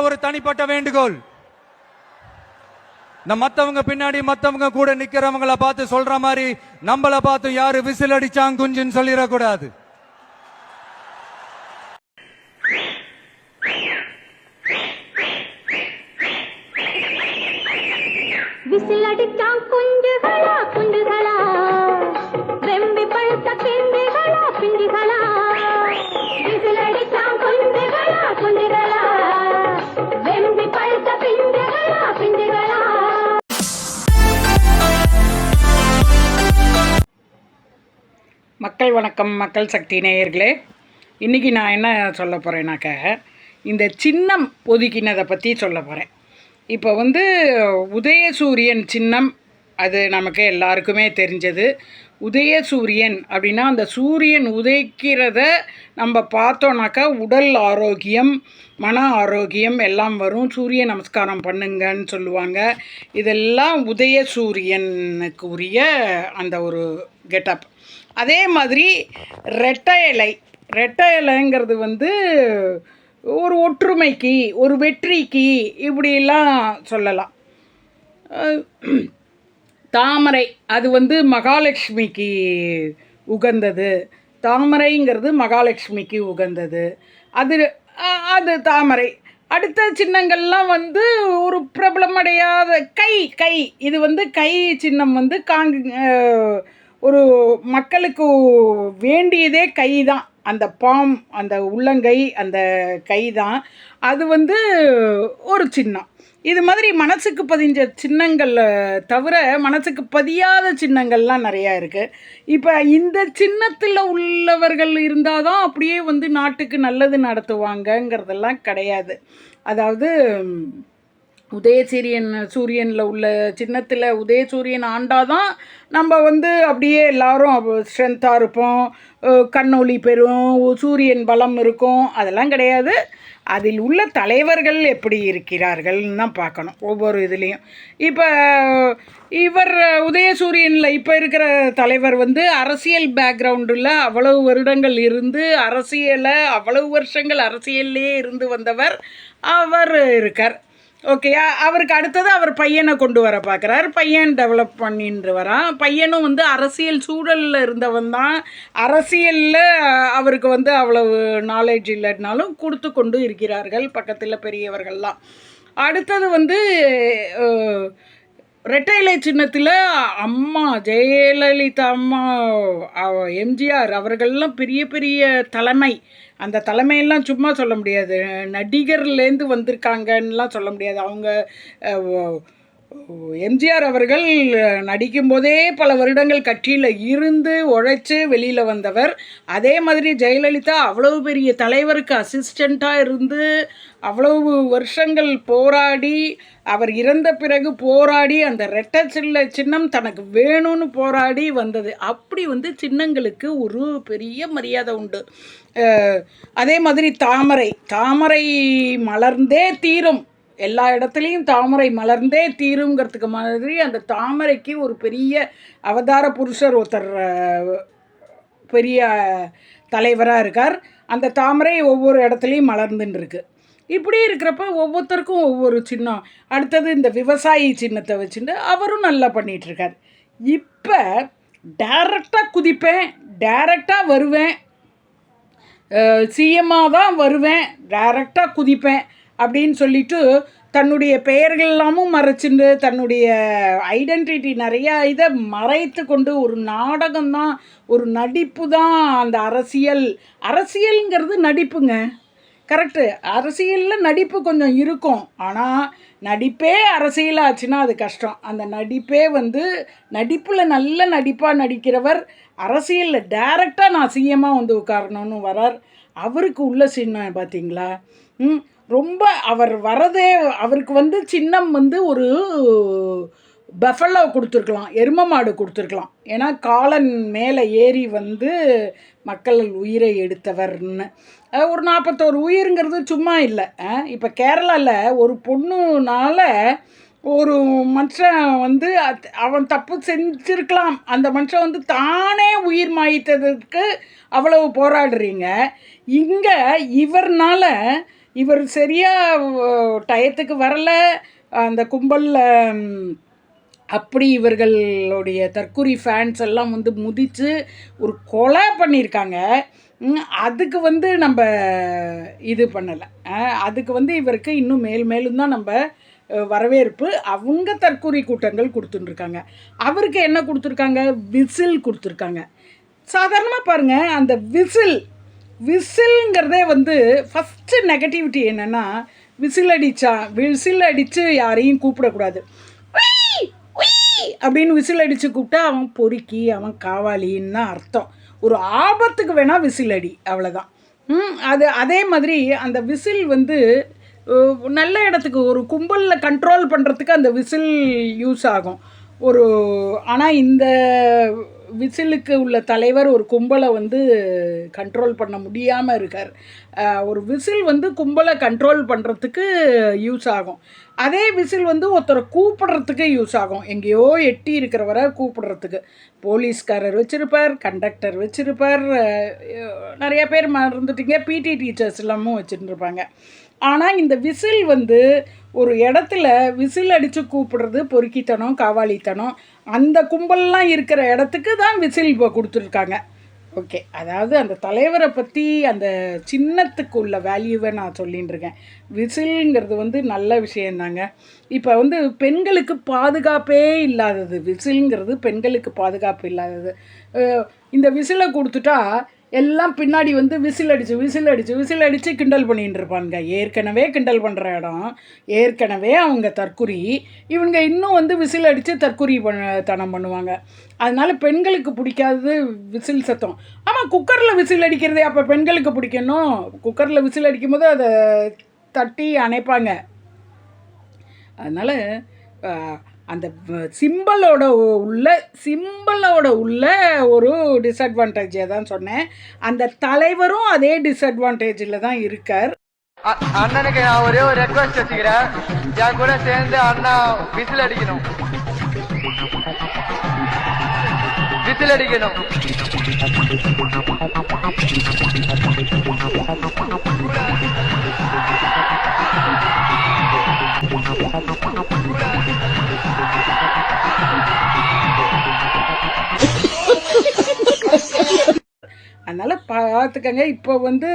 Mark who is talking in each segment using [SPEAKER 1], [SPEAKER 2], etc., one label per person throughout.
[SPEAKER 1] ஒரு தனிப்பட்ட வேண்டுகோள். மத்தவங்க பின்னாடி மத்தவங்க கூட நிக்கிறவங்கள பார்த்து சொல்ற மாதிரி நம்மள பார்த்து யாரு விசில் அடிச்சாங்க குஞ்சுன்னு சொல்லிடக்கூடாது.
[SPEAKER 2] விசில் அடிச்சான் குஞ்சுகளா குஞ்சுகளா, வெம்பி பழுத்த பிஞ்சுகளா பிஞ்சுகளா, விசில் அடிச்சான் குஞ்சுகளா குஞ்சுகளா, வெம்பி பழுத்த பிஞ்சுகளா பிஞ்சுகளா.
[SPEAKER 3] மக்கள் வணக்கம், மக்கள் சக்தி நேயர்களே. இன்றைக்கி நான் என்ன சொல்ல போகிறேன்னாக்க, இந்த சின்னம் ஒதுக்கினதை பற்றி சொல்ல போகிறேன். இப்போ உதயசூரியன் சின்னம் அது நமக்கு எல்லாருக்குமே தெரிஞ்சது. உதயசூரியன் அப்படின்னா அந்த சூரியன் உதைக்கிறத நம்ம பார்த்தோன்னாக்கா உடல் ஆரோக்கியம், மன ஆரோக்கியம் எல்லாம் வரும். சூரிய நமஸ்காரம் பண்ணுங்கன்னு சொல்லுவாங்க. இதெல்லாம் உதயசூரியனுக்கு உரிய அந்த ஒரு கெட்டப். அதே மாதிரி ரெட்டை இலைங்கிறது ஒரு ஒற்றுமைக்கு, ஒரு வெற்றிக்கு இப்படிலாம் சொல்லலாம். தாமரை அது மகாலட்சுமிக்கு உகந்தது. தாமரைங்கிறது மகாலட்சுமிக்கு உகந்தது. அது அது தாமரை. அடுத்த சின்னங்கள்லாம் ஒரு பிரபலமடையாத கை இது கை சின்னம் ஒரு மக்களுக்கு வேண்டியதே கை தான். அந்த பாம், அந்த உள்ளங்கை, அந்த கை தான். அது ஒரு சின்னம். இது மாதிரி மனசுக்கு பதிஞ்ச சின்னங்கள் தவிர மனசுக்கு பதியாத சின்னங்கள்லாம் நிறையா இருக்குது. இப்போ இந்த சின்னத்தில் உள்ளவர்கள் இருந்தால் தான் அப்படியே நாட்டுக்கு நல்லது நடத்துவாங்கங்கிறதெல்லாம் கிடையாது. அதாவது சூரியனில் உள்ள சின்னத்தில் உதயசூரியன் ஆண்டாதான் நம்ம அப்படியே எல்லாரும் ஸ்ட்ரென்த்தாக இருப்போம், கண்ணொளி பெறும், சூரியன் பலம் இருக்கும். அதெல்லாம் கிடையாது. அதில் உள்ள தலைவர்கள் எப்படி இருக்கிறார்கள்னு தான் பார்க்கணும் ஒவ்வொரு இதுலேயும். இப்போ இவர் உதயசூரியனில் இப்போ இருக்கிற தலைவர் அரசியல் பேக்ரவுண்டில் அவ்வளவு வருடங்கள் இருந்து அவ்வளவு வருஷங்கள் அரசியல்லே இருந்து வந்தவர் அவர் இருக்கார். ஓகேயா? அவருக்கு அடுத்தது அவர் பையனை கொண்டு வர பார்க்குறார். பையன் டெவலப் பண்ணிட்டு வரான். பையனும் அரசியல் சூழலில் இருந்தவன் தான். அரசியலில் அவருக்கு அவ்வளவு நாலேஜ் இல்லைனாலும் கொடுத்து கொண்டு இருக்கிறார்கள் பக்கத்தில் பெரியவர்கள்லாம். அடுத்தது ரெட்டை இலை சின்னத்தில் அம்மா ஜெயலலிதா அம்மா, எம்ஜிஆர் அவர்கள்லாம் பெரிய பெரிய தலைமை. அந்த தலைமையெல்லாம் சும்மா சொல்ல முடியாது. நடிகர்லேருந்து வந்திருக்காங்கன்னெலாம் சொல்ல முடியாது. அவங்க எம்ஜிஆர் அவர்கள் நடிக்கும்போதே பல வருடங்கள் கட்சியில் இருந்து உழைச்சி வெளியில் வந்தவர். அதே மாதிரி ஜெயலலிதா அவ்வளவு பெரிய தலைவருக்கு அசிஸ்டண்ட்டாக இருந்து அவ்வளவு வருஷங்கள் போராடி, அவர் இறந்த பிறகு போராடி அந்த ரெட்டை சின்னம் தனக்கு வேணும்னு போராடி வந்தது. அப்படி சின்னங்களுக்கு ஒரு பெரிய மரியாதை உண்டு. அதே மாதிரி தாமரை மலர்ந்தே தீரும். எல்லா இடத்துலையும் தாமரை மலர்ந்தே தீருங்கிறதுக்கு மாதிரி அந்த தாமரைக்கு ஒரு பெரிய அவதார புருஷர் ஒருத்தர் பெரிய தலைவராக இருக்கார். அந்த தாமரை ஒவ்வொரு இடத்துலையும் மலர்ந்துன்னு இருக்கு. இப்படி இருக்கிறப்ப ஒவ்வொருத்தருக்கும் ஒவ்வொரு சின்னம். அடுத்தது இந்த விவசாயி சின்னத்தை வச்சுட்டு அவரும் நல்லா பண்ணிகிட்ருக்கார். இப்போ டைரக்டாக குதிப்பேன், டைரக்டாக வருவேன், சிஎம்மாக தான் வருவேன், டைரக்டாக குதிப்பேன் அப்படின்னு சொல்லிட்டு தன்னுடைய பெயர்கள் எல்லாமும் மறைச்சிட்டு தன்னுடைய ஐடென்டிட்டி நிறையா இதை மறைத்து கொண்டு ஒரு நாடகம்தான், ஒரு நடிப்பு தான். அந்த அரசியல்ங்கிறது நடிப்புங்க. கரெக்டு. அரசியலில் நடிப்பு கொஞ்சம் இருக்கும். ஆனால் நடிப்பே அரசியலாச்சுன்னா அது கஷ்டம். அந்த நடிப்பே நடிப்பில் நல்ல நடிப்பாக நடிக்கிறவர் அரசியலில் டைரெக்டாக நான் சிஎம்மாக உட்காரணும்னு வரார். அவருக்கு உள்ள சின்னம் பார்த்தீங்களா? ரொம்ப அவர் வரதே அவருக்கு சின்னம் ஒரு பஃபலோ கொடுத்துருக்கலாம், எரும மாடு கொடுத்துருக்கலாம். ஏன்னா காலன் மேலே ஏறி மக்கள் உயிரை எடுத்தவர்னு. ஒரு 41 உயிருங்கிறது சும்மா இல்லை. இப்போ கேரளாவில் ஒரு பொண்ணுனால ஒரு மனுஷன் அவன் தப்பு செஞ்சுருக்கலாம். அந்த மனுஷன் தானே உயிர் மாய்த்ததுக்கு அவ்வளவு போராடுறீங்க. இங்கே இவர்னால் இவர் சரியாக டயத்துக்கு வரல, அந்த கும்பலில் அப்படி இவர்களுடைய தற்குறி ஃபேன்ஸ் எல்லாம் வந்து முதித்து ஒரு கொலை பண்ணியிருக்காங்க. அதுக்கு வந்து நம்ம இது பண்ணலை. அதுக்கு வந்து இவருக்கு இன்னும் மேலும் தான் நம்ம வரவேற்பு அவங்க தற்குறி கூட்டங்கள் கொடுத்துட்டுருக்காங்க. அவருக்கு என்ன கொடுத்துருக்காங்க? விசில் கொடுத்துருக்காங்க. சாதாரணமாக பாருங்கள், அந்த விசில்ங்கிறதே வந்து ஃபஸ்ட்டு நெகட்டிவிட்டி என்னென்னா, விசில் அடித்து யாரையும் கூப்பிடக்கூடாது. அப்படின்னு விசில் அடித்து கூப்பிட்டா அவன் பொறுக்கி, அவன் காவாலின்னு தான் அர்த்தம். ஒரு ஆபத்துக்கு வேணால் விசில் அடி, அவ்வளோதான். அதே மாதிரி அந்த விசில் வந்து நல்ல இடத்துக்கு, ஒரு கும்பலில் கண்ட்ரோல் பண்ணுறதுக்கு அந்த விசில் யூஸ் ஆகும். ஆனால் இந்த விசிலுக்கு உள்ள தலைவர் ஒரு கும்பலை வந்து கண்ட்ரோல் பண்ண முடியாமல் இருக்கார். ஒரு விசில் வந்து கும்பலை கண்ட்ரோல் பண்ணுறதுக்கு யூஸ் ஆகும். அதே விசில் வந்து ஒருத்தரை கூப்பிடுறதுக்கு யூஸ் ஆகும். எங்கேயோ எட்டி இருக்கிறவரை கூப்பிடுறதுக்கு போலீஸ்காரர் வச்சுருப்பார், கண்டக்டர் வச்சுருப்பார், நிறைய பேர் மறந்துட்டீங்க, பிடி டீச்சர்ஸ் எல்லாமும் வச்சுருப்பாங்க. ஆனால் இந்த விசில் வந்து ஒரு இடத்துல விசில் அடித்து கூப்பிடுறது பொறுக்கித்தனம், காவாலித்தனம், அந்த கும்பல்லாம் இருக்கிற இடத்துக்கு தான் விசில் இப்போ கொடுத்துருக்காங்க. ஓகே, அதாவது அந்த தலைவரை பற்றி அந்த சின்னத்துக்கு உள்ள வேல்யூவை நான் சொல்லின்னு இருக்கேன். விசில்ங்கிறது வந்து நல்ல விஷயந்தாங்க. இப்போ வந்து பெண்களுக்கு பாதுகாப்பே இல்லாதது, விசில்ங்கிறது பெண்களுக்கு பாதுகாப்பு இல்லாதது. இந்த விசிலை கொடுத்துட்டா எல்லாம் பின்னாடி வந்து விசில் அடித்து கிண்டல் பண்ணிகிட்டு இருப்பாங்க. ஏற்கனவே கிண்டல் பண்ணுற இடம், ஏற்கனவே அவங்க தற்குறி, இவங்க இன்னும் வந்து விசில் அடித்து தற்குறி தனம் பண்ணுவாங்க. அதனால் பெண்களுக்கு பிடிக்காதது விசில் சத்தம். ஆமாம், குக்கரில் விசில் அடிக்கிறதே அப்போ பெண்களுக்கு பிடிக்கணும். குக்கரில் விசில் அடிக்கும் போது அதை தட்டி அணைப்பாங்க. அதனால் அந்த சிம்பிளோட உள்ள ஒரு டிஸ்அட்வான்டேஜை தான் சொன்னேன். அந்த தலைவரும் அதே டிஸ்அட்வான்டேஜில் தான் இருக்கார்.
[SPEAKER 4] அண்ணனுக்கு நான் ஒரே ஒரு ரெக்வஸ்ட் வச்சுக்கிறேன். என் கூட சேர்ந்து அண்ணா விசில் அடிக்கணும்.
[SPEAKER 3] அதனால் பார்த்துக்கங்க. இப்போ வந்து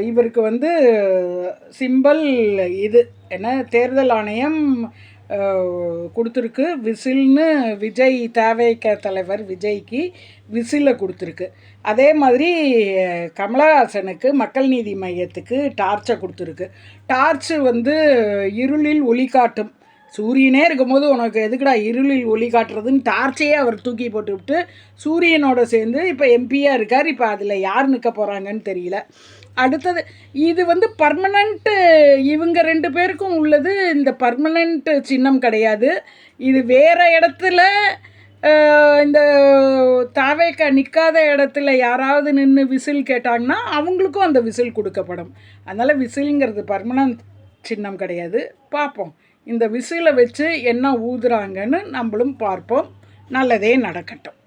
[SPEAKER 3] இவருக்கு வந்து சிம்பிள் இது என்ன, தேர்தல் ஆணையம் கொடுத்துருக்கு விசில்னு. விஜய் தேவைக்க தலைவர் விஜய்க்கு விசிலை கொடுத்துருக்கு. அதே மாதிரி கமலஹாசனுக்கு மக்கள் நீதி மையத்துக்கு டார்ச்சை கொடுத்துருக்கு. டார்ச்சு வந்து இருளில் ஒளி காட்டும். சூரியனே இருக்கும்போது உனக்கு எதுக்குடா இருளில் ஒளி காட்டுறதுன்னு டார்ச்சையே அவர் தூக்கி போட்டுவிட்டு சூரியனோட சேர்ந்து இப்போ எம்பியாக இருக்கார். இப்போ அதில் யார் நிற்க போகிறாங்கன்னு தெரியல. அடுத்தது இது வந்து பர்மனண்ட்டு, இவங்க 2 பேருக்கும் உள்ளது இந்த பர்மனண்ட் சின்னம் கிடையாது. இது வேறு இடத்துல இந்த தாவேக்கா நிற்காத இடத்துல யாராவது நின்று விசில் கேட்டாங்கன்னா அவங்களுக்கும் அந்த விசில் கொடுக்கப்படும். அதனால் விசில்ங்கிறது பர்மனண்ட் சின்னம் கிடையாது. பார்ப்போம், இந்த விசிலை வச்சு என்ன ஊதுறாங்கன்னு நம்மளும் பார்ப்போம். நல்லதே நடக்கட்டும்.